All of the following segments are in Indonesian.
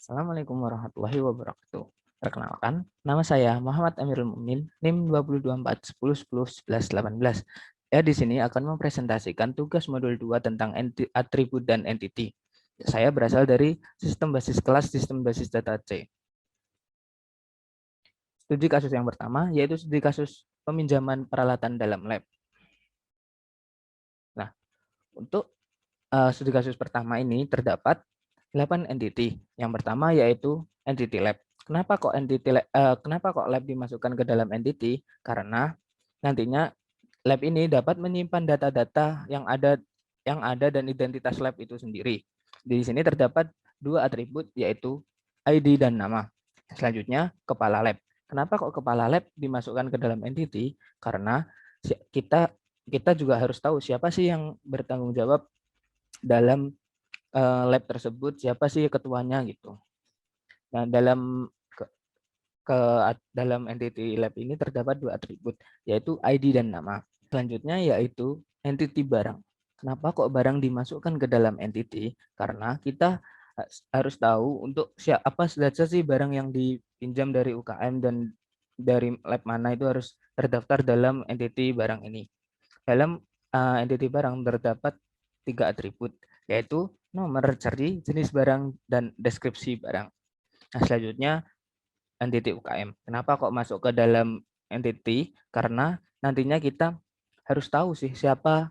Assalamualaikum warahmatullahi wabarakatuh. Perkenalkan, nama saya Muhammad Amirul Mukmin, NIM 2241101118. Di sini akan mempresentasikan tugas modul 2 tentang atribut dan entity. Saya berasal dari sistem basis kelas sistem basis data C. Studi kasus yang pertama yaitu studi kasus peminjaman peralatan dalam lab. Nah, untuk studi kasus pertama ini terdapat 8 entity. Yang pertama yaitu entity lab. Kenapa kok lab dimasukkan ke dalam entity? Karena nantinya lab ini dapat menyimpan data-data yang ada dan identitas lab itu sendiri. Di sini terdapat dua atribut yaitu ID dan nama. Selanjutnya kepala lab. Kenapa kok kepala lab dimasukkan ke dalam entity? Karena kita juga harus tahu siapa sih yang bertanggung jawab dalam lab tersebut, siapa sih ketuanya gitu. Nah, dalam entity lab ini terdapat dua atribut, yaitu ID dan nama. Selanjutnya yaitu entity barang. Kenapa kok barang dimasukkan ke dalam entity? Karena kita harus tahu untuk siapa saja sih barang yang dipinjam dari UKM dan dari lab mana itu harus terdaftar dalam entity barang ini. Dalam entity barang terdapat 3 atribut, yaitu nomor seri, jenis barang, dan deskripsi barang. Nah, selanjutnya entity UKM. Kenapa kok masuk ke dalam entity? Karena nantinya kita harus tahu sih siapa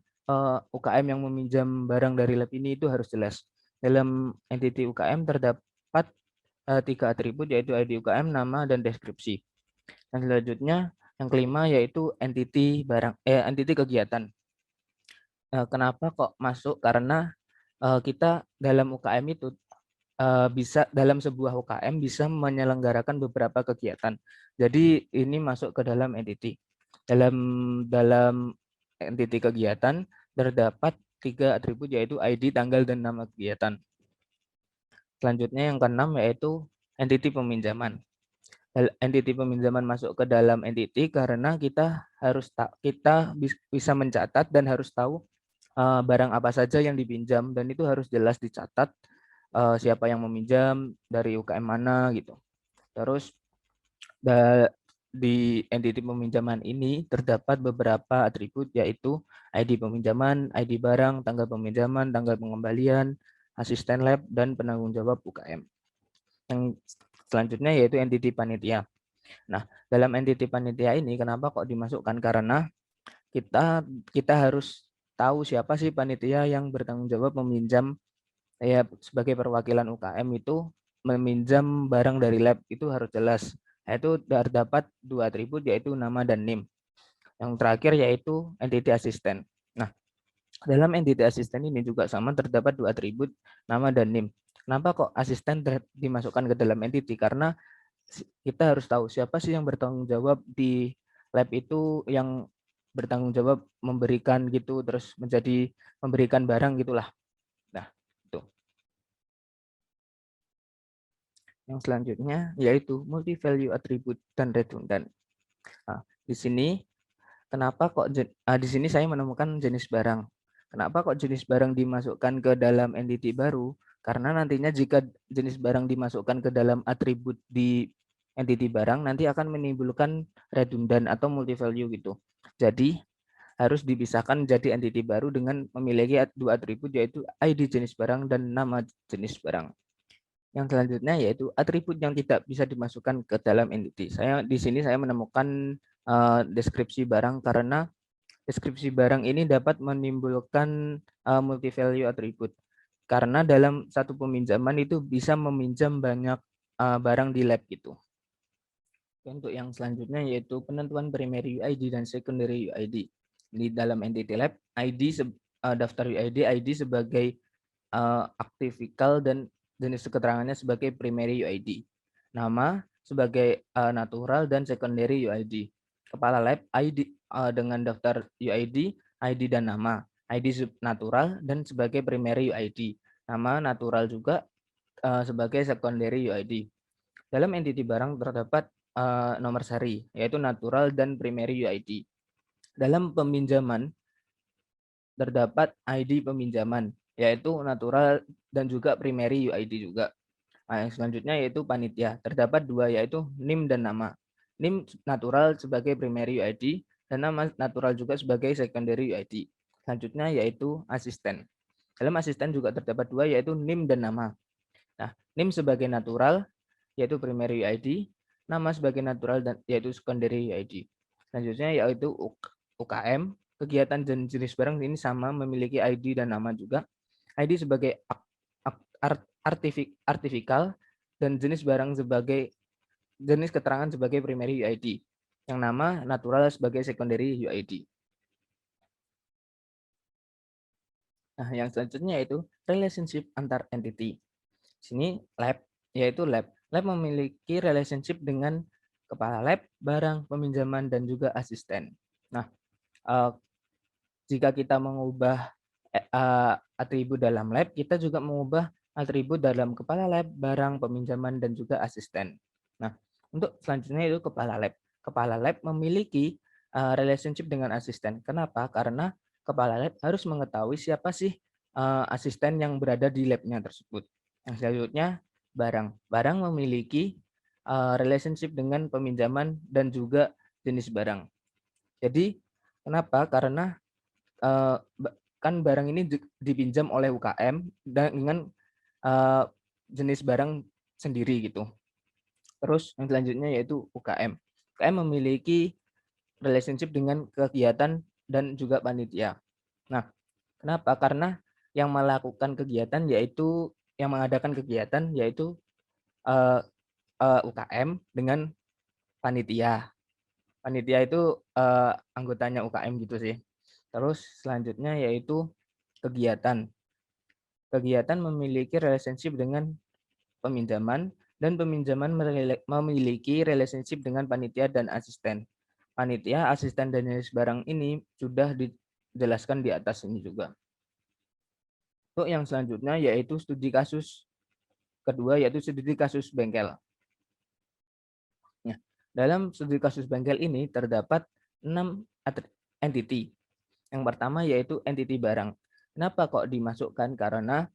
UKM yang meminjam barang dari lab ini, itu harus jelas. Dalam entity UKM terdapat 3 atribut, yaitu ID UKM, nama, dan deskripsi. Dan selanjutnya yang kelima yaitu entity kegiatan. Kenapa kok masuk? Karena kita dalam UKM itu bisa dalam sebuah UKM bisa menyelenggarakan beberapa kegiatan. Jadi ini masuk ke dalam entity. Dalam entity kegiatan terdapat 3 atribut yaitu ID, tanggal, dan nama kegiatan. Selanjutnya yang keenam yaitu entity peminjaman. Entity peminjaman masuk ke dalam entity karena kita bisa mencatat dan harus tahu barang apa saja yang dipinjam, dan itu harus jelas dicatat siapa yang meminjam, dari UKM mana gitu. Terus di entity peminjaman ini terdapat beberapa atribut yaitu ID peminjaman, ID barang, tanggal peminjaman, tanggal pengembalian, asisten lab, dan penanggung jawab UKM. Yang selanjutnya yaitu entity panitia. Nah, dalam entity panitia ini kenapa kok dimasukkan? Karena kita harus tahu siapa sih panitia yang bertanggung jawab meminjam, sebagai perwakilan UKM itu meminjam barang dari lab, itu harus jelas. Yaitu terdapat 2 atribut yaitu nama dan NIM. Yang terakhir yaitu entity asisten. Nah, dalam entity asisten ini juga sama, terdapat 2 atribut nama dan NIM. Kenapa kok asisten dimasukkan ke dalam entity? Karena kita harus tahu siapa sih yang bertanggung jawab di lab itu, yang bertanggung jawab memberikan gitu, terus memberikan barang gitulah. Nah, itu. Yang selanjutnya yaitu multi value attribute dan redundant. Nah, di sini di sini saya menemukan jenis barang. Kenapa kok jenis barang dimasukkan ke dalam entity baru? Karena nantinya jika jenis barang dimasukkan ke dalam atribut di entity barang, nanti akan menimbulkan redundant atau multi value gitu. Jadi harus dipisahkan jadi entity baru dengan memiliki 2 atribut yaitu ID jenis barang dan nama jenis barang. Yang selanjutnya yaitu atribut yang tidak bisa dimasukkan ke dalam entity. Di sini saya menemukan deskripsi barang, karena deskripsi barang ini dapat menimbulkan multi value atribut. Karena dalam satu peminjaman itu bisa meminjam banyak barang di lab gitu. Untuk yang selanjutnya yaitu penentuan primary UID dan secondary UID. Di dalam entity lab, daftar ID sebagai aktivikal dan jenis keterangannya sebagai primary UID. Nama sebagai natural dan secondary UID. Kepala lab ID dengan daftar UID, ID dan nama. ID natural dan sebagai primary UID. Nama natural juga sebagai secondary UID. Dalam entity barang terdapat nomor seri, yaitu natural dan primary UID. Dalam peminjaman terdapat ID peminjaman, yaitu natural dan juga primary UID juga. Nah, yang selanjutnya yaitu panitia. Terdapat dua, yaitu NIM dan nama. NIM natural sebagai primary UID dan nama natural juga sebagai secondary UID. Selanjutnya yaitu asisten. Dalam asisten juga terdapat dua, yaitu NIM dan nama. Nah, NIM sebagai natural yaitu primary UID, nama sebagai natural dan yaitu secondary UID. Selanjutnya yaitu UKM. Kegiatan dan jenis barang ini sama, memiliki ID dan nama juga. ID sebagai artifikal dan jenis barang sebagai jenis keterangan sebagai primary UID. Yang nama natural sebagai secondary UID. Nah, yang selanjutnya yaitu relationship antar entity. Sini lab, yaitu lab. Lab memiliki relationship dengan kepala lab, barang, peminjaman, dan juga asisten. Nah, jika kita mengubah atribut dalam lab, kita juga mengubah atribut dalam kepala lab, barang, peminjaman, dan juga asisten. Nah, untuk selanjutnya itu kepala lab. Kepala lab memiliki relationship dengan asisten. Kenapa? Karena kepala lab harus mengetahui siapa sih asisten yang berada di labnya tersebut. Yang selanjutnya barang. Barang memiliki relationship dengan peminjaman dan juga jenis barang. Jadi kenapa? Karena kan barang ini dipinjam oleh UKM dengan jenis barang sendiri gitu. Terus yang selanjutnya yaitu UKM. UKM memiliki relationship dengan kegiatan dan juga panitia. Nah, kenapa? Karena yang melakukan kegiatan yaitu yang mengadakan kegiatan yaitu UKM dengan panitia. Panitia itu anggotanya UKM gitu sih. Terus selanjutnya yaitu kegiatan. Kegiatan memiliki relationship dengan peminjaman dan peminjaman memiliki relationship dengan panitia dan asisten. Panitia, asisten, dan jenis barang ini sudah dijelaskan di atas ini juga. Untuk yang selanjutnya yaitu studi kasus kedua, yaitu studi kasus bengkel. Nah, dalam studi kasus bengkel ini terdapat 6 entity. Yang pertama yaitu entity barang. Kenapa kok dimasukkan? Karena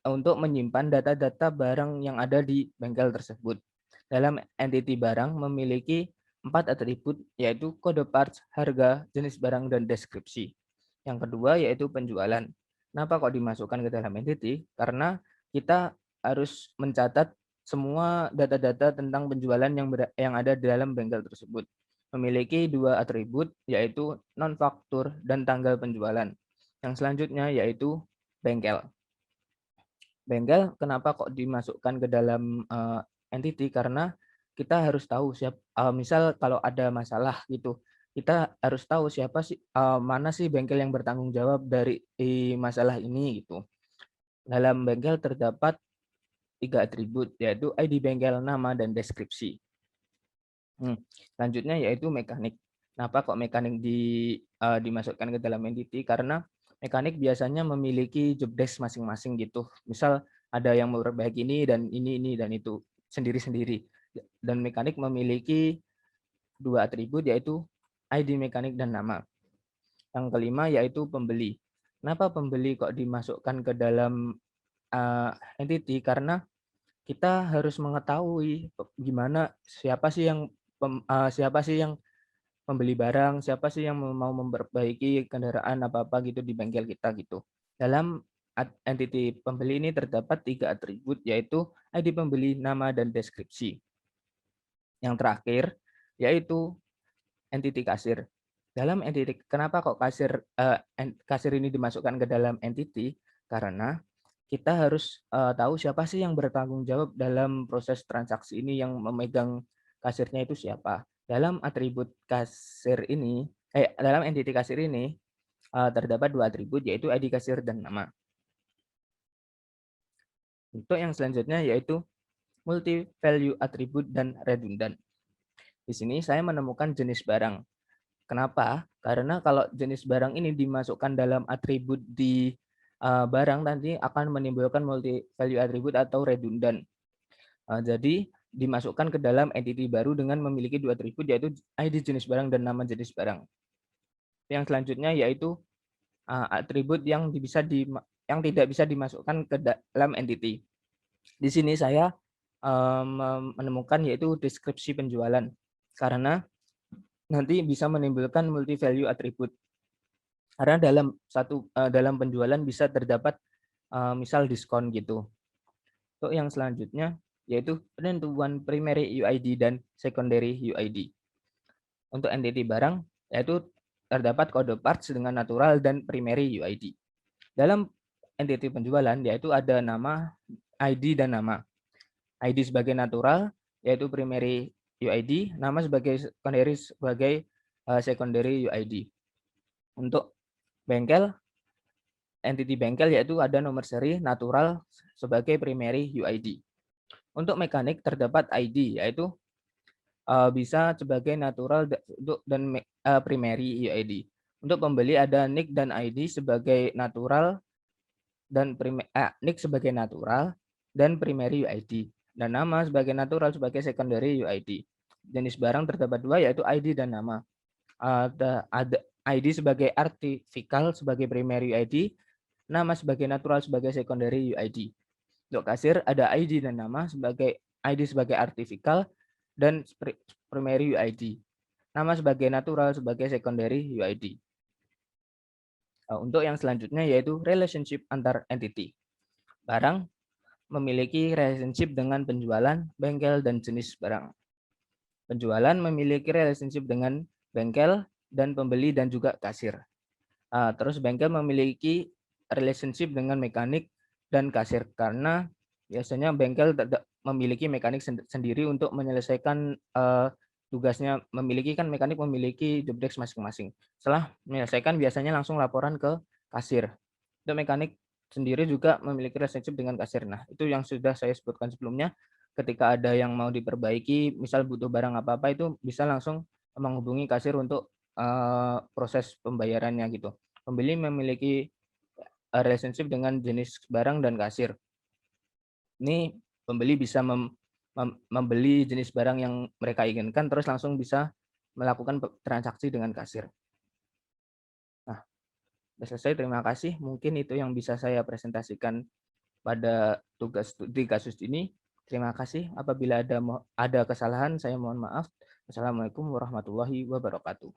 untuk menyimpan data-data barang yang ada di bengkel tersebut. Dalam entity barang memiliki 4 atribut, yaitu kode parts, harga, jenis barang, dan deskripsi. Yang kedua yaitu penjualan. Kenapa kok dimasukkan ke dalam entity? Karena kita harus mencatat semua data-data tentang penjualan yang ada di dalam bengkel tersebut. Memiliki 2 atribut, yaitu non-faktur dan tanggal penjualan. Yang selanjutnya yaitu bengkel. Bengkel kenapa kok dimasukkan ke dalam entity? Karena kita harus tahu misal kalau ada masalah gitu, kita harus tahu siapa sih mana sih bengkel yang bertanggung jawab dari masalah ini gitu. Dalam bengkel terdapat 3 atribut, yaitu ID bengkel, nama, dan deskripsi. Selanjutnya yaitu mekanik. Kenapa kok mekanik dimasukkan ke dalam entity? Karena mekanik biasanya memiliki job desk masing-masing gitu. Misal ada yang memperbaiki ini dan ini dan itu sendiri-sendiri. Dan mekanik memiliki 2 atribut, yaitu ID mekanik dan nama. Yang kelima yaitu pembeli. Kenapa pembeli kok dimasukkan ke dalam entity? Karena kita harus mengetahui gimana siapa sih yang membeli barang, siapa sih yang mau memperbaiki kendaraan apa-apa gitu di bengkel kita gitu. Dalam entity pembeli ini terdapat 3 atribut, yaitu ID pembeli, nama, dan deskripsi. Yang terakhir yaitu entity kasir. Dalam entity, kenapa kok kasir ini dimasukkan ke dalam entity? Karena kita harus tahu siapa sih yang bertanggung jawab dalam proses transaksi ini, yang memegang kasirnya itu siapa. Dalam atribut kasir ini, dalam entity kasir ini terdapat 2 atribut, yaitu ID kasir dan nama. Untuk yang selanjutnya yaitu multi value attribute dan redundant. Di sini saya menemukan jenis barang. Kenapa? Karena kalau jenis barang ini dimasukkan dalam atribut di barang, nanti akan menimbulkan multi value attribute atau redundant. Jadi dimasukkan ke dalam entity baru dengan memiliki 2 atribut, yaitu ID jenis barang dan nama jenis barang. Yang selanjutnya yaitu atribut yang tidak bisa dimasukkan ke dalam entity. Di sini saya menemukan yaitu deskripsi penjualan, karena nanti bisa menimbulkan multi value attribute. Karena dalam penjualan bisa terdapat misal diskon gitu. Untuk yang selanjutnya yaitu penentuan primary UID dan secondary UID. Untuk entity barang yaitu terdapat kode parts dengan natural dan primary UID. Dalam entity penjualan yaitu ada nama, ID dan nama. ID sebagai natural yaitu primary UID, nama sebagai secondary UID. Untuk bengkel, entity bengkel yaitu ada nomor seri natural sebagai primary UID. Untuk mekanik terdapat ID yaitu bisa sebagai natural dan primary UID. Untuk pembeli ada nick dan ID sebagai natural dan nick sebagai natural dan primary UID, dan nama sebagai natural sebagai secondary UID. Jenis barang terdapat dua yaitu ID dan nama. Ada ID sebagai artificial sebagai primary UID, nama sebagai natural sebagai secondary UID. Untuk kasir ada ID dan nama sebagai ID sebagai artificial dan primary UID. Nama sebagai natural sebagai secondary UID. Untuk yang selanjutnya yaitu relationship antar entity. Barang memiliki relationship dengan penjualan, bengkel, dan jenis barang. Penjualan memiliki relationship dengan bengkel dan pembeli dan juga kasir. Terus bengkel memiliki relationship dengan mekanik dan kasir, karena biasanya bengkel memiliki mekanik sendiri untuk menyelesaikan tugasnya. Mekanik memiliki job desk masing-masing. Setelah menyelesaikan biasanya langsung laporan ke kasir. Untuk mekanik sendiri juga memiliki relationship dengan kasir. Nah, itu yang sudah saya sebutkan sebelumnya. Ketika ada yang mau diperbaiki, misal butuh barang apa-apa, itu bisa langsung menghubungi kasir untuk proses pembayarannya gitu. Pembeli memiliki relationship dengan jenis barang dan kasir. Ini pembeli bisa membeli jenis barang yang mereka inginkan, terus langsung bisa melakukan transaksi dengan kasir. Nah, sudah selesai. Terima kasih. Mungkin itu yang bisa saya presentasikan pada tugas di kasus ini. Terima kasih. Apabila ada kesalahan, saya mohon maaf. Wassalamualaikum warahmatullahi wabarakatuh.